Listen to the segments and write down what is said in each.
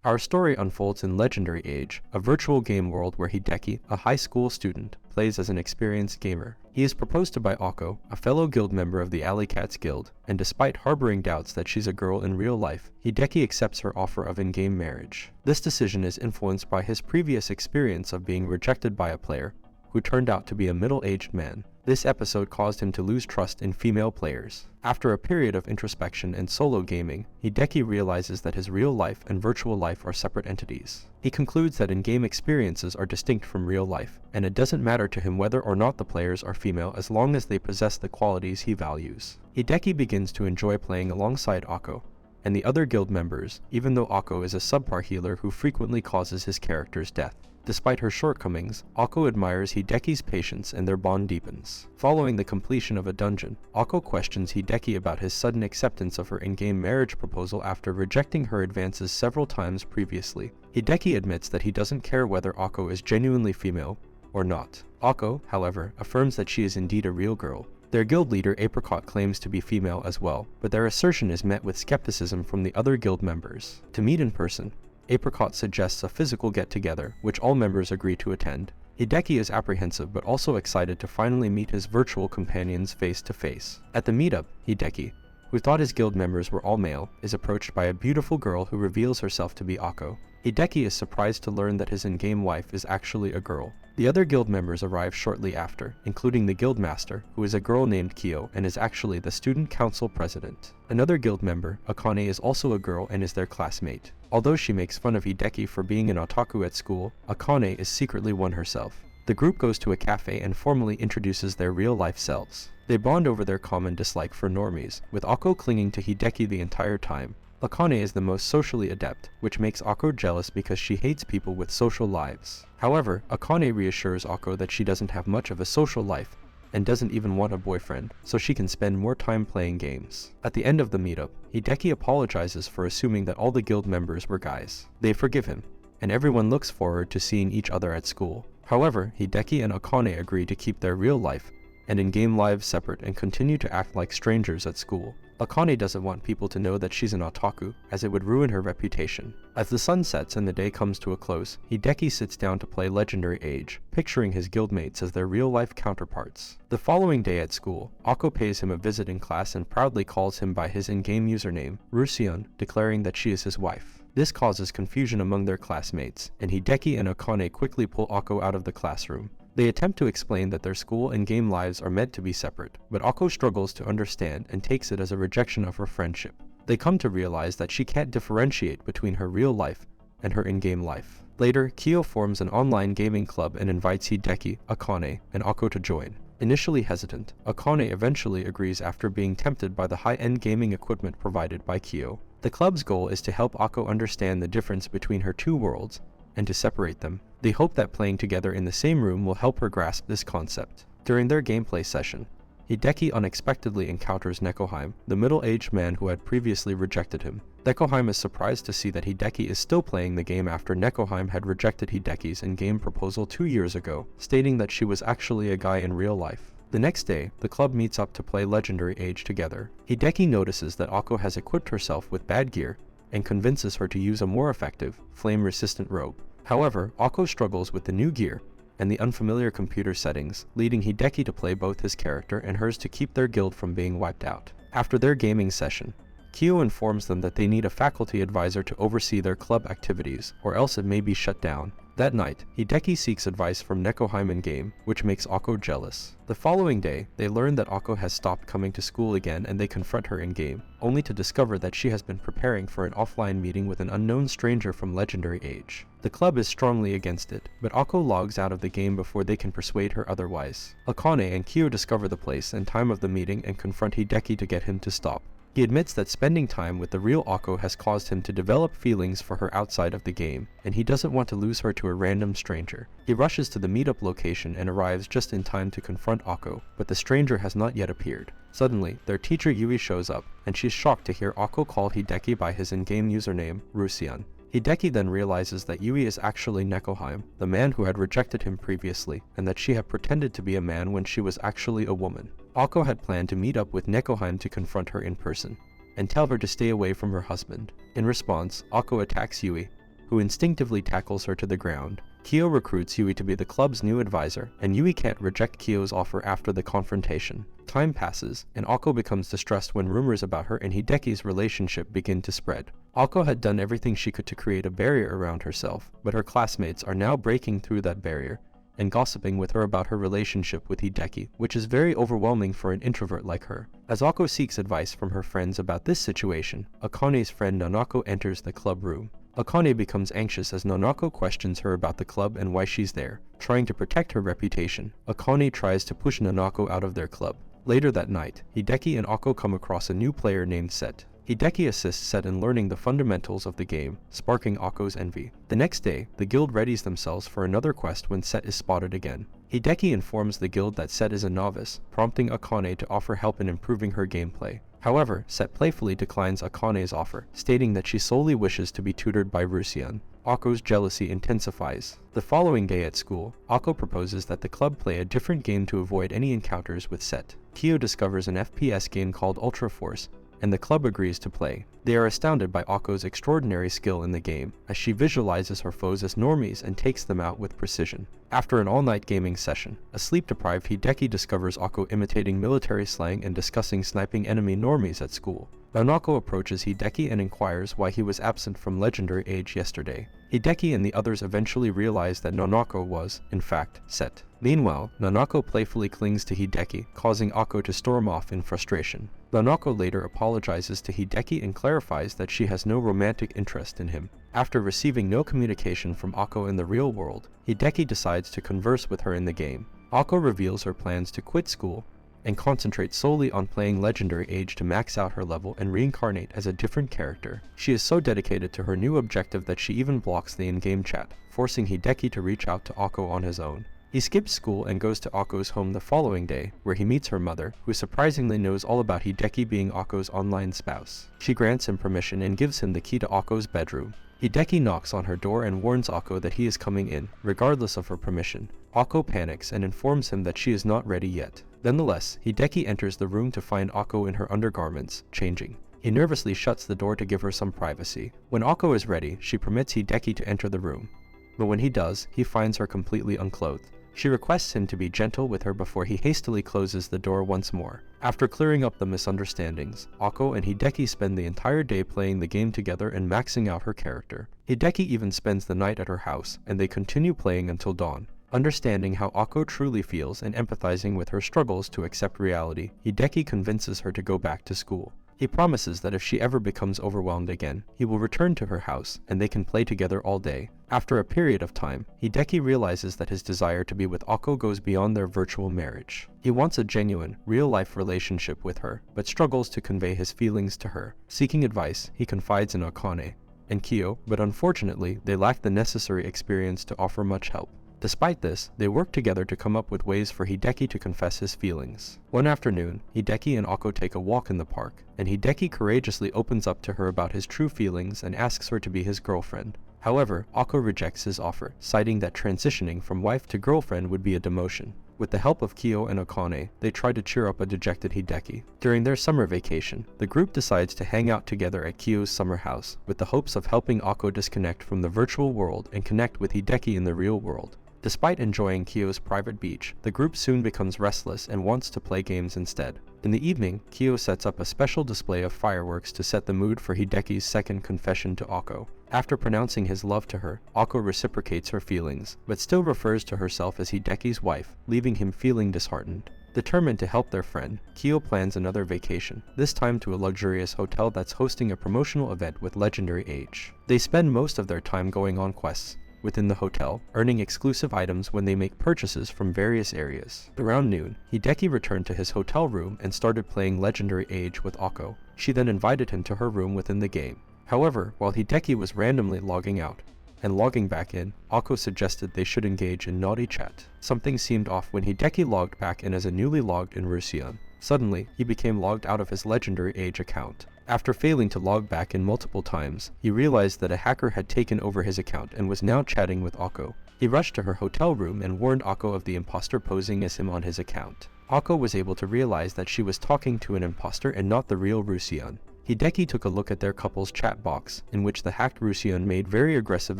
Our story unfolds in Legendary Age, a virtual game world where Hideki, a high school student, plays as an experienced gamer. He is proposed to by Akko, a fellow guild member of the Alley Cats Guild, and despite harboring doubts that she's a girl in real life, Hideki accepts her offer of in-game marriage. This decision is influenced by his previous experience of being rejected by a player, who turned out to be a middle-aged man. This episode caused him to lose trust in female players. After a period of introspection and solo gaming, Hideki realizes that his real life and virtual life are separate entities. He concludes that in-game experiences are distinct from real life, and it doesn't matter to him whether or not the players are female as long as they possess the qualities he values. Hideki begins to enjoy playing alongside Akko and the other guild members, even though Akko is a subpar healer who frequently causes his character's death. Despite her shortcomings, Akko admires Hideki's patience and their bond deepens. Following the completion of a dungeon, Akko questions Hideki about his sudden acceptance of her in-game marriage proposal after rejecting her advances several times previously. Hideki admits that he doesn't care whether Akko is genuinely female or not. Akko, however, affirms that she is indeed a real girl. Their guild leader Apricot claims to be female as well, but their assertion is met with skepticism from the other guild members. To meet in person, Apricot suggests a physical get-together, which all members agree to attend. Hideki is apprehensive but also excited to finally meet his virtual companions face-to-face. At the meetup, Hideki, who thought his guild members were all male, is approached by a beautiful girl who reveals herself to be Akko. Hideki is surprised to learn that his in-game wife is actually a girl. The other guild members arrive shortly after, including the guild master, who is a girl named Kyo and is actually the student council president. Another guild member, Akane, is also a girl and is their classmate. Although she makes fun of Hideki for being an otaku at school, Akane is secretly one herself. The group goes to a cafe and formally introduces their real-life selves. They bond over their common dislike for normies, with Akko clinging to Hideki the entire time. Akane is the most socially adept, which makes Akko jealous because she hates people with social lives. However, Akane reassures Akko that she doesn't have much of a social life, and doesn't even want a boyfriend, so she can spend more time playing games. At the end of the meetup, Hideki apologizes for assuming that all the guild members were guys. They forgive him, and everyone looks forward to seeing each other at school. However, Hideki and Akane agree to keep their real life and in-game lives separate and continue to act like strangers at school. Akane doesn't want people to know that she's an otaku, as it would ruin her reputation. As the sun sets and the day comes to a close, Hideki sits down to play Legendary Age, picturing his guildmates as their real-life counterparts. The following day at school, Akko pays him a visit in class and proudly calls him by his in-game username, Rusion, declaring that she is his wife. This causes confusion among their classmates, and Hideki and Akane quickly pull Akko out of the classroom. They attempt to explain that their school and game lives are meant to be separate, but Akko struggles to understand and takes it as a rejection of her friendship. They come to realize that she can't differentiate between her real life and her in-game life. Later, Kyo forms an online gaming club and invites Hideki, Akane, and Akko to join. Initially hesitant, Akane eventually agrees after being tempted by the high-end gaming equipment provided by Kyo. The club's goal is to help Akko understand the difference between her two worlds and to separate them. They hope that playing together in the same room will help her grasp this concept. During their gameplay session, Hideki unexpectedly encounters Nekoheim, the middle-aged man who had previously rejected him. Nekoheim is surprised to see that Hideki is still playing the game after Nekoheim had rejected Hideki's in-game proposal 2 years ago, stating that she was actually a guy in real life. The next day, the club meets up to play Legendary Age together. Hideki notices that Akko has equipped herself with bad gear and convinces her to use a more effective, flame-resistant robe. However, Akko struggles with the new gear and the unfamiliar computer settings, leading Hideki to play both his character and hers to keep their guild from being wiped out. After their gaming session, Kyo informs them that they need a faculty advisor to oversee their club activities, or else it may be shut down. That night, Hideki seeks advice from Nekoheim in-game, which makes Akko jealous. The following day, they learn that Akko has stopped coming to school again and they confront her in-game, only to discover that she has been preparing for an offline meeting with an unknown stranger from Legendary Age. The club is strongly against it, but Akko logs out of the game before they can persuade her otherwise. Akane and Kyo discover the place and time of the meeting and confront Hideki to get him to stop. He admits that spending time with the real Akko has caused him to develop feelings for her outside of the game, and he doesn't want to lose her to a random stranger. He rushes to the meetup location and arrives just in time to confront Akko, but the stranger has not yet appeared. Suddenly, their teacher Yui shows up, and she's shocked to hear Akko call Hideki by his in-game username, Rusion. Hideki then realizes that Yui is actually Nekoheim, the man who had rejected him previously, and that she had pretended to be a man when she was actually a woman. Akko had planned to meet up with Nekoheim to confront her in person, and tell her to stay away from her husband. In response, Akko attacks Yui, who instinctively tackles her to the ground. Kyo recruits Yui to be the club's new advisor, and Yui can't reject Kyo's offer after the confrontation. Time passes, and Akko becomes distressed when rumors about her and Hideki's relationship begin to spread. Akko had done everything she could to create a barrier around herself, but her classmates are now breaking through that barrier and gossiping with her about her relationship with Hideki, which is very overwhelming for an introvert like her. As Akko seeks advice from her friends about this situation, Akane's friend Nanako enters the club room. Akane becomes anxious as Nanako questions her about the club and why she's there. Trying to protect her reputation, Akane tries to push Nanako out of their club. Later that night, Hideki and Akko come across a new player named Set. Hideki assists Set in learning the fundamentals of the game, sparking Akko's envy. The next day, the guild readies themselves for another quest when Set is spotted again. Hideki informs the guild that Set is a novice, prompting Akane to offer help in improving her gameplay. However, Set playfully declines Akane's offer, stating that she solely wishes to be tutored by Rusian. Akko's jealousy intensifies. The following day at school, Akko proposes that the club play a different game to avoid any encounters with Set. Kyo discovers an FPS game called Ultra Force, and the club agrees to play. They are astounded by Akko's extraordinary skill in the game, as she visualizes her foes as normies and takes them out with precision. After an all-night gaming session, a sleep-deprived Hideki discovers Akko imitating military slang and discussing sniping enemy normies at school. Nanako approaches Hideki and inquires why he was absent from Legendary Age yesterday. Hideki and the others eventually realize that Nanako was, in fact, Set. Meanwhile, Nanako playfully clings to Hideki, causing Akko to storm off in frustration. Nanako later apologizes to Hideki and clarifies that she has no romantic interest in him. After receiving no communication from Akko in the real world, Hideki decides to converse with her in the game. Akko reveals her plans to quit school and concentrate solely on playing Legendary Age to max out her level and reincarnate as a different character. She is so dedicated to her new objective that she even blocks the in-game chat, forcing Hideki to reach out to Akko on his own. He skips school and goes to Akko's home the following day, where he meets her mother, who surprisingly knows all about Hideki being Akko's online spouse. She grants him permission and gives him the key to Akko's bedroom. Hideki knocks on her door and warns Akko that he is coming in, regardless of her permission. Akko panics and informs him that she is not ready yet. Nonetheless, Hideki enters the room to find Akko in her undergarments, changing. He nervously shuts the door to give her some privacy. When Akko is ready, she permits Hideki to enter the room. But when he does, he finds her completely unclothed. She requests him to be gentle with her before he hastily closes the door once more. After clearing up the misunderstandings, Akko and Hideki spend the entire day playing the game together and maxing out her character. Hideki even spends the night at her house, and they continue playing until dawn. Understanding how Akko truly feels and empathizing with her struggles to accept reality, Hideki convinces her to go back to school. He promises that if she ever becomes overwhelmed again, he will return to her house and they can play together all day. After a period of time, Hideki realizes that his desire to be with Akko goes beyond their virtual marriage. He wants a genuine, real-life relationship with her, but struggles to convey his feelings to her. Seeking advice, he confides in Akane and Kyo, but unfortunately, they lack the necessary experience to offer much help. Despite this, they work together to come up with ways for Hideki to confess his feelings. One afternoon, Hideki and Akko take a walk in the park, and Hideki courageously opens up to her about his true feelings and asks her to be his girlfriend. However, Akko rejects his offer, citing that transitioning from wife to girlfriend would be a demotion. With the help of Kyo and Akane, they try to cheer up a dejected Hideki. During their summer vacation, the group decides to hang out together at Kyo's summer house, with the hopes of helping Akko disconnect from the virtual world and connect with Hideki in the real world. Despite enjoying Kyo's private beach, the group soon becomes restless and wants to play games instead. In the evening, Kyo sets up a special display of fireworks to set the mood for Hideki's second confession to Akko. After pronouncing his love to her, Akko reciprocates her feelings, but still refers to herself as Hideki's wife, leaving him feeling disheartened. Determined to help their friend, Kyo plans another vacation, this time to a luxurious hotel that's hosting a promotional event with Legendary Age. They spend most of their time going on quests within the hotel, earning exclusive items when they make purchases from various areas. Around noon, Hideki returned to his hotel room and started playing Legendary Age with Akko. She then invited him to her room within the game. However, while Hideki was randomly logging out and logging back in, Akko suggested they should engage in naughty chat. Something seemed off when Hideki logged back in as a newly logged in Rusian. Suddenly, he became logged out of his Legendary Age account. After failing to log back in multiple times, he realized that a hacker had taken over his account and was now chatting with Akko. He rushed to her hotel room and warned Akko of the imposter posing as him on his account. Akko was able to realize that she was talking to an imposter and not the real Rusian. Hideki took a look at their couple's chat box, in which the hacked Rusion made very aggressive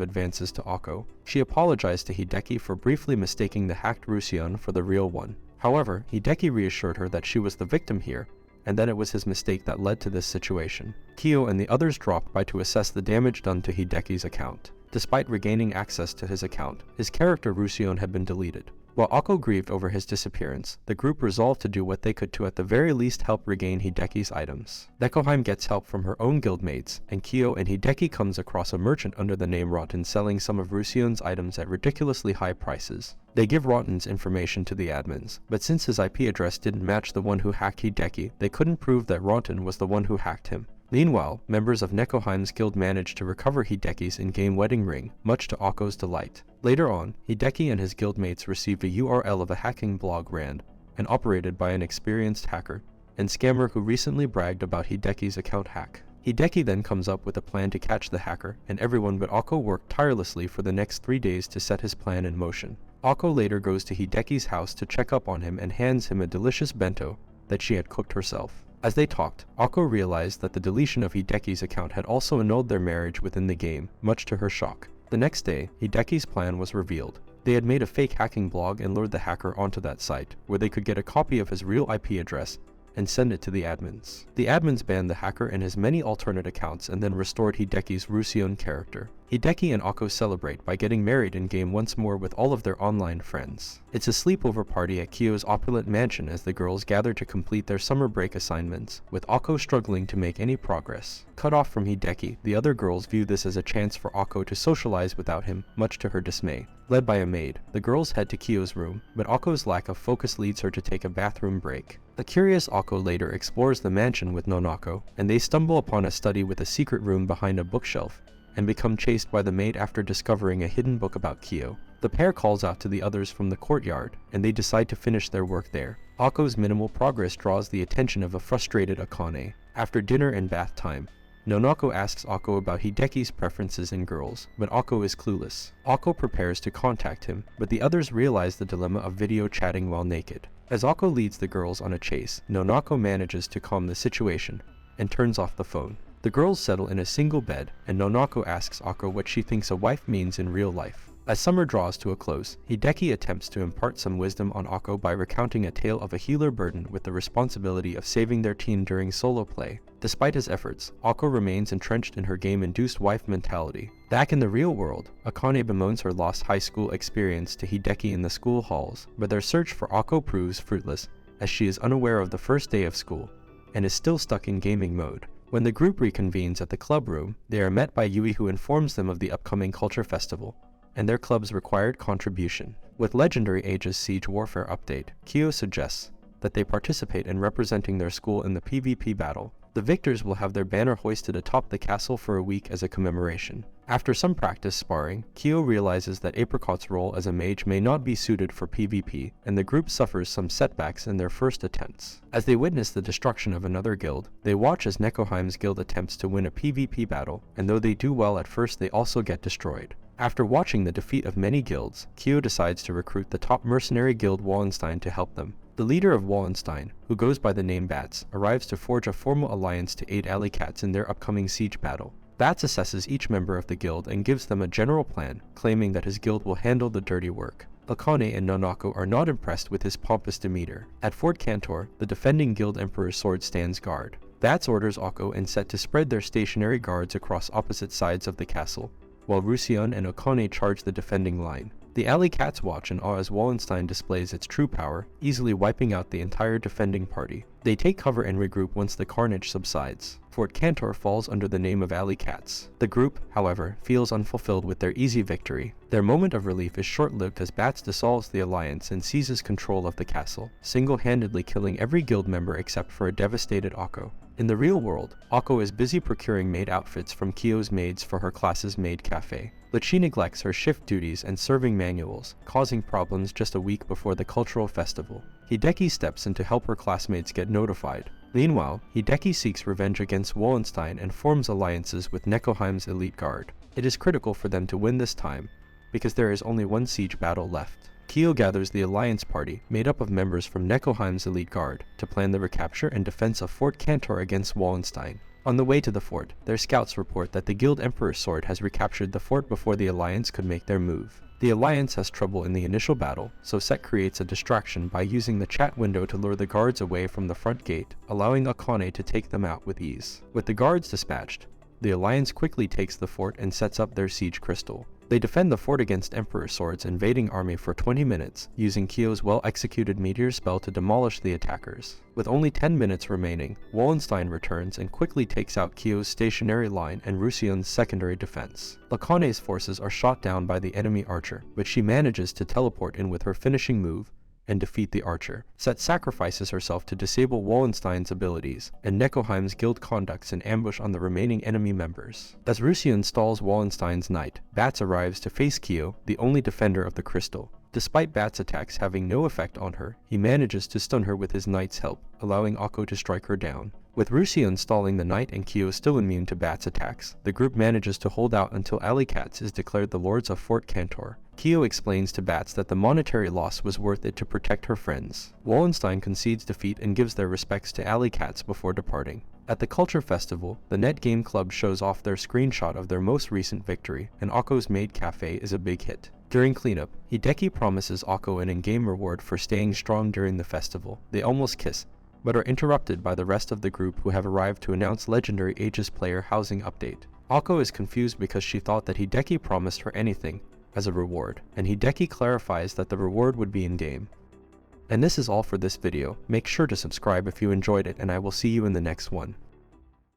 advances to Akko. She apologized to Hideki for briefly mistaking the hacked Rusion for the real one. However, Hideki reassured her that she was the victim here, and that it was his mistake that led to this situation. Kyo and the others dropped by to assess the damage done to Hideki's account. Despite regaining access to his account, his character Rusion had been deleted. While Akko grieved over his disappearance, the group resolved to do what they could to at the very least help regain Hideki's items. Nekoheim gets help from her own guildmates, and Kyo and Hideki comes across a merchant under the name Rotten selling some of Rusion's items at ridiculously high prices. They give Rotten's information to the admins, but since his IP address didn't match the one who hacked Hideki, they couldn't prove that Rotten was the one who hacked him. Meanwhile, members of Nekoheim's guild managed to recover Hideki's in-game wedding ring, much to Akko's delight. Later on, Hideki and his guildmates received a URL of a hacking blog ran and operated by an experienced hacker and scammer who recently bragged about Hideki's account hack. Hideki then comes up with a plan to catch the hacker, and everyone but Akko worked tirelessly for the next 3 days to set his plan in motion. Akko later goes to Hideki's house to check up on him and hands him a delicious bento that she had cooked herself. As they talked, Akko realized that the deletion of Hideki's account had also annulled their marriage within the game, much to her shock. The next day, Hideki's plan was revealed. They had made a fake hacking blog and lured the hacker onto that site, where they could get a copy of his real IP address and send it to the admins. The admins banned the hacker and his many alternate accounts and then restored Hideki's Rusion character. Hideki and Akko celebrate by getting married in-game once more with all of their online friends. It's a sleepover party at Kyo's opulent mansion as the girls gather to complete their summer break assignments, with Akko struggling to make any progress. Cut off from Hideki, the other girls view this as a chance for Akko to socialize without him, much to her dismay. Led by a maid, the girls head to Kyo's room, but Akko's lack of focus leads her to take a bathroom break. The curious Akko later explores the mansion with Nonako, and they stumble upon a study with a secret room behind a bookshelf, and become chased by the maid after discovering a hidden book about Kyo. The pair calls out to the others from the courtyard, and they decide to finish their work there. Akko's minimal progress draws the attention of a frustrated Akane. After dinner and bath time, Nonako asks Akko about Hideki's preferences in girls, but Akko is clueless. Akko prepares to contact him, but the others realize the dilemma of video chatting while naked. As Akko leads the girls on a chase, Nonako manages to calm the situation and turns off the phone. The girls settle in a single bed, and Nonako asks Akko what she thinks a wife means in real life. As summer draws to a close, Hideki attempts to impart some wisdom on Akko by recounting a tale of a healer burdened with the responsibility of saving their teen during solo play. Despite his efforts, Akko remains entrenched in her game-induced wife mentality. Back in the real world, Akane bemoans her lost high school experience to Hideki in the school halls, but their search for Akko proves fruitless, as she is unaware of the first day of school, and is still stuck in gaming mode. When the group reconvenes at the club room, they are met by Yui, who informs them of the upcoming culture festival and their club's required contribution. With Legendary Age's Siege Warfare update, Kyo suggests that they participate in representing their school in the PvP battle. The victors will have their banner hoisted atop the castle for a week as a commemoration. After some practice sparring, Kyo realizes that Apricot's role as a mage may not be suited for PvP, and the group suffers some setbacks in their first attempts. As they witness the destruction of another guild, they watch as Nekoheim's guild attempts to win a PvP battle, and though they do well at first, they also get destroyed. After watching the defeat of many guilds, Kyo decides to recruit the top mercenary guild Wallenstein to help them. The leader of Wallenstein, who goes by the name Bats, arrives to forge a formal alliance to aid Alley Cats in their upcoming siege battle. Bats assesses each member of the guild and gives them a general plan, claiming that his guild will handle the dirty work. Akane and Nonako are not impressed with his pompous demeanor. At Fort Cantor, the defending guild emperor's sword stands guard. Bats orders Akko and Set to spread their stationary guards across opposite sides of the castle, while Rusion and Akane charge the defending line. The Alley Cats watch in awe as Wallenstein displays its true power, easily wiping out the entire defending party. They take cover and regroup once the carnage subsides. Fort Cantor falls under the name of Alley Cats. The group, however, feels unfulfilled with their easy victory. Their moment of relief is short-lived as Bats dissolves the alliance and seizes control of the castle, single-handedly killing every guild member except for a devastated Akko. In the real world, Akko is busy procuring maid outfits from Kyo's maids for her class's maid cafe, but she neglects her shift duties and serving manuals, causing problems just a week before the cultural festival. Hideki steps in to help her classmates get notified. Meanwhile, Hideki seeks revenge against Wallenstein and forms alliances with Nekoheim's elite guard. It is critical for them to win this time, because there is only one siege battle left. Kyo gathers the alliance party, made up of members from Nekoheim's elite guard, to plan the recapture and defense of Fort Cantor against Wallenstein. On the way to the fort, their scouts report that the Guild Emperor's sword has recaptured the fort before the Alliance could make their move. The Alliance has trouble in the initial battle, so Set creates a distraction by using the chat window to lure the guards away from the front gate, allowing Akane to take them out with ease. With the guards dispatched, the Alliance quickly takes the fort and sets up their siege crystal. They defend the fort against Emperor Sword's invading army for 20 minutes, using Kyo's well-executed meteor spell to demolish the attackers. With only 10 minutes remaining, Wallenstein returns and quickly takes out Kyo's stationary line and Rusion's secondary defense. Lakane's forces are shot down by the enemy archer, but she manages to teleport in with her finishing move and defeat the archer. Set sacrifices herself to disable Wallenstein's abilities, and Nekoheim's guild conducts an ambush on the remaining enemy members. As Rusion stalls Wallenstein's knight, Bats arrives to face Kyo, the only defender of the crystal. Despite Bat's attacks having no effect on her, he manages to stun her with his knight's help, allowing Akko to strike her down. With Rusion stalling the knight and Kyo still immune to Bat's attacks, the group manages to hold out until Alley Cats is declared the lords of Fort Cantor. Kyo explains to Bats that the monetary loss was worth it to protect her friends. Wallenstein concedes defeat and gives their respects to Alley Cats before departing. At the Culture Festival, the Net Game Club shows off their screenshot of their most recent victory, and Akko's Maid Cafe is a big hit. During cleanup, Hideki promises Akko an in-game reward for staying strong during the festival. They almost kiss, but are interrupted by the rest of the group who have arrived to announce Legendary Age's player housing update. Akko is confused because she thought that Hideki promised her anything as a reward, and Hideki clarifies that the reward would be in-game. And this is all for this video. Make sure to subscribe if you enjoyed it, and I will see you in the next one.